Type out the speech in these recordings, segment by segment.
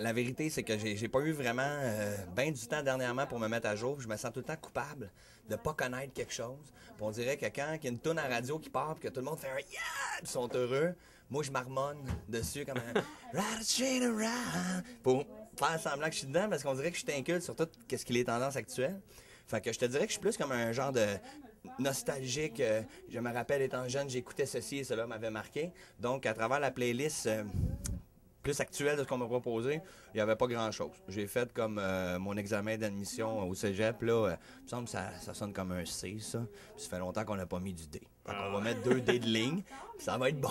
La vérité, c'est que j'ai pas eu vraiment bien du temps dernièrement pour me mettre à jour. Je me sens tout le temps coupable de pas connaître quelque chose. Puis on dirait que quand il y a une toune à radio qui part, puis que tout le monde fait un yeah, puis ils sont heureux, moi je marmonne dessus comme un ride straight around pour faire semblant que je suis dedans, parce qu'on dirait que je suis inculte sur tout ce qui est tendance actuelle. Fait que je te dirais que je suis plus comme un genre de nostalgique. Je me rappelle étant jeune, j'écoutais ceci et cela m'avait marqué. Donc à travers la playlist plus actuelle de ce qu'on m'a proposé, il n'y avait pas grand-chose. J'ai fait comme mon examen d'admission au cégep, là, il me semble que ça sonne comme un C, ça. Puis ça fait longtemps qu'on n'a pas mis du D. Fait qu'on va mettre 2 D de ligne, puis ça va être bon.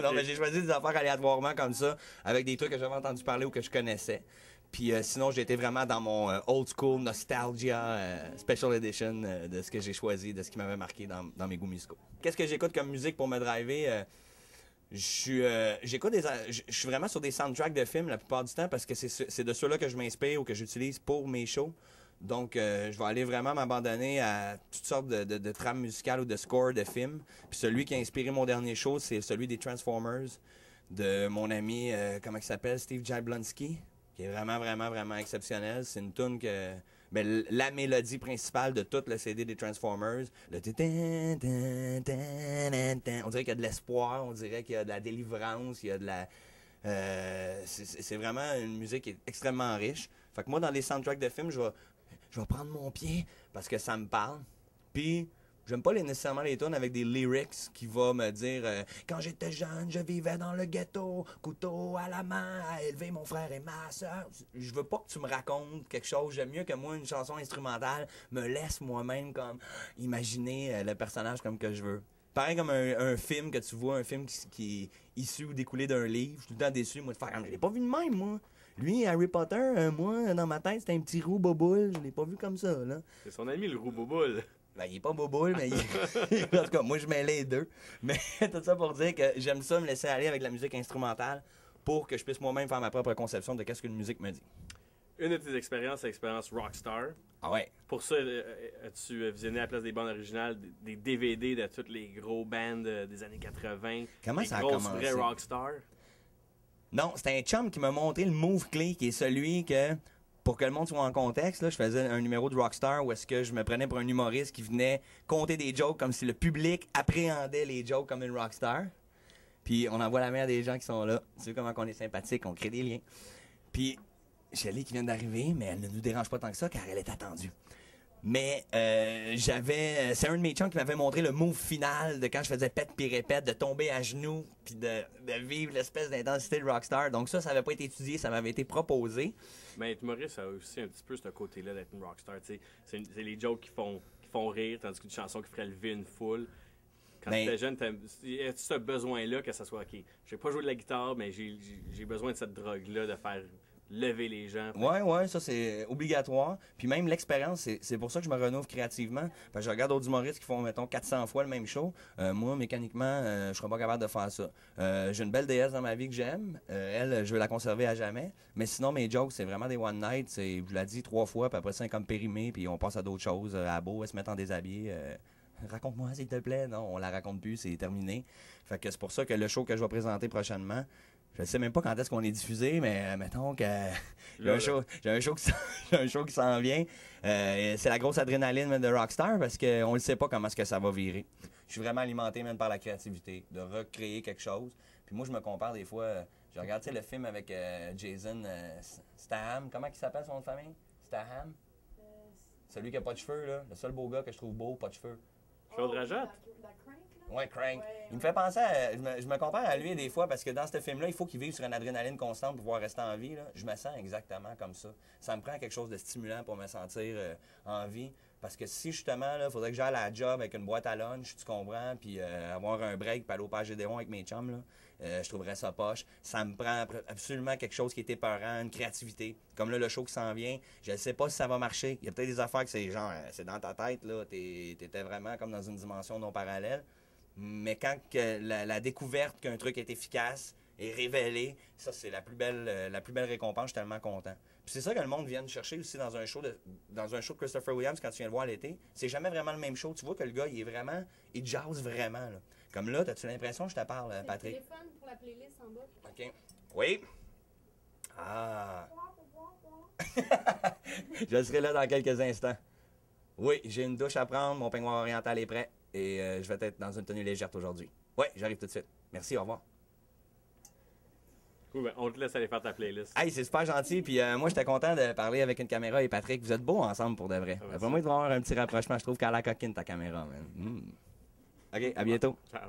Non, mais j'ai choisi des affaires aléatoirement comme ça, avec des trucs que j'avais entendu parler ou que je connaissais. Puis sinon, j'ai été vraiment dans mon old school nostalgia special edition de ce que j'ai choisi, de ce qui m'avait marqué dans mes goûts musicaux. Qu'est-ce que j'écoute comme musique pour me driver? J'écoute je suis vraiment sur des soundtracks de films la plupart du temps, parce que c'est de ceux-là que je m'inspire ou que j'utilise pour mes shows. Donc, je vais aller vraiment m'abandonner à toutes sortes de trames musicales ou de scores de films. Puis celui qui a inspiré mon dernier show, c'est celui des Transformers, de mon ami, comment il s'appelle, Steve Jablonsky, qui est vraiment, vraiment, vraiment exceptionnel. C'est une tune que... Ben, la mélodie principale de tout le CD des Transformers, le on dirait qu'il y a de l'espoir, on dirait qu'il y a de la délivrance, il y a de la... c'est vraiment une musique qui est extrêmement riche. Fait que moi, dans les soundtracks de films, je vais prendre mon pied parce que ça me parle. Puis, j'aime pas nécessairement les tunes avec des lyrics qui vont me dire quand j'étais jeune, je vivais dans le ghetto, couteau à la main, à élever mon frère et ma soeur. Je veux pas que tu me racontes quelque chose. J'aime mieux que moi, une chanson instrumentale me laisse moi-même comme imaginer le personnage comme que je veux. Pareil comme un film que tu vois, un film qui est issu ou découlé d'un livre. Je suis tout le temps déçu, moi, de faire. Je l'ai pas vu de même, moi. Lui, Harry Potter, moi, dans ma tête, c'était un petit roux boboule. Je l'ai pas vu comme ça, là. C'est son ami, le roux boboule. Ben, il est pas boboule, mais en tout cas, moi, je mets les deux. Mais tout ça pour dire que j'aime ça me laisser aller avec la musique instrumentale pour que je puisse moi-même faire ma propre conception de qu'est-ce qu'une musique me dit. Une de tes expériences, c'est l'expérience Rockstar. Ah ouais. Pour ça, as-tu visionné à la place des bandes originales des DVD de tous les gros bands des années 80? Comment ça a grosses commencé? vraies Rockstar? Non, c'était un chum qui m'a montré le move clé, qui est celui que, pour que le monde soit en contexte, là, je faisais un numéro de Rockstar où est-ce que je me prenais pour un humoriste qui venait compter des jokes comme si le public appréhendait les jokes comme une rockstar. Puis on envoie la mère des gens qui sont là. Tu sais comment on est sympathique, on crée des liens. Puis Shelley qui vient d'arriver, mais elle ne nous dérange pas tant que ça car elle est attendue. Mais c'est un de mes chums qui m'avait montré le move final de quand je faisais pète puis répète, de tomber à genoux puis de vivre l'espèce d'intensité de rockstar. Donc ça avait pas été étudié, ça m'avait été proposé. Mais être humoriste, ça a aussi un petit peu ce côté-là d'être une rockstar. C'est les jokes qui font rire, tandis qu'une chanson qui ferait lever une foule. Quand tu étais jeune, as-tu ce besoin-là que ça soit OK? Je vais pas jouer de la guitare, mais j'ai besoin de cette drogue-là, de faire lever les gens. Ouais, ça c'est obligatoire. Puis même l'expérience, c'est pour ça que je me renouve créativement. Parce que je regarde d'autres humoristes qui font, mettons, 400 fois le même show. Moi, mécaniquement, je serais pas capable de faire ça. J'ai une belle déesse dans ma vie que j'aime. Elle, je veux la conserver à jamais. Mais sinon, mes jokes, c'est vraiment des one night. Je vous l'ai dit 3 fois, puis après ça, c'est comme périmé, puis on passe à d'autres choses. À beau, elle se met en déshabillé. Raconte-moi, s'il te plaît. Non, on la raconte plus, c'est terminé. Fait que c'est pour ça que le show que je vais présenter prochainement, je sais même pas quand est-ce qu'on est diffusé, mais mettons que j'ai un show qui s'en vient. C'est la grosse adrénaline de Rockstar parce qu'on ne sait pas comment est-ce que ça va virer. Je suis vraiment alimenté même par la créativité, de recréer quelque chose. Puis moi, je me compare des fois. Je regarde le film avec Jason Statham. Comment il s'appelle son nom de famille? Statham? Celui qui a pas de cheveux, là. Le seul beau gars que je trouve beau, pas de cheveux. Claude Rajotte? Ouais, Crank. Il me fait penser à... Je me compare à lui des fois parce que dans ce film-là, il faut qu'il vive sur une adrénaline constante pour pouvoir rester en vie. Là. Je me sens exactement comme ça. Ça me prend quelque chose de stimulant pour me sentir en vie. Parce que si justement, il faudrait que j'aille à la job avec une boîte à lunch, tu comprends, puis avoir un break, puis aller au Page Gédéon avec mes chums, là, je trouverais ça poche. Ça me prend absolument quelque chose qui est épeurant, une créativité. Comme là, le show qui s'en vient, je ne sais pas si ça va marcher. Il y a peut-être des affaires que c'est genre, c'est dans ta tête, là, t'étais vraiment comme dans une dimension non parallèle. Mais quand la découverte qu'un truc est efficace est révélée, ça c'est la plus belle récompense. Je suis tellement content. Puis c'est ça que le monde vient chercher aussi dans un show de Christopher Williams quand tu viens le voir l'été. C'est jamais vraiment le même show. Tu vois que le gars il jazz vraiment là. Comme là, as-tu l'impression que je te parle, Patrick? C'est le téléphone pour la playlist en bas. OK. Oui. Ah. Je serai là dans quelques instants. Oui, j'ai une douche à prendre, mon peignoir oriental est prêt et je vais être dans une tenue légère aujourd'hui. Oui, j'arrive tout de suite. Merci, au revoir. Cool, ben, on te laisse aller faire ta playlist. Hey, c'est super gentil. Puis moi, j'étais content de parler avec une caméra et Patrick. Vous êtes beaux ensemble pour de vrai. Vraiment, il doit y avoir un petit rapprochement. Je trouve qu'elle a la coquine, ta caméra, man. OK, à bientôt. Ciao.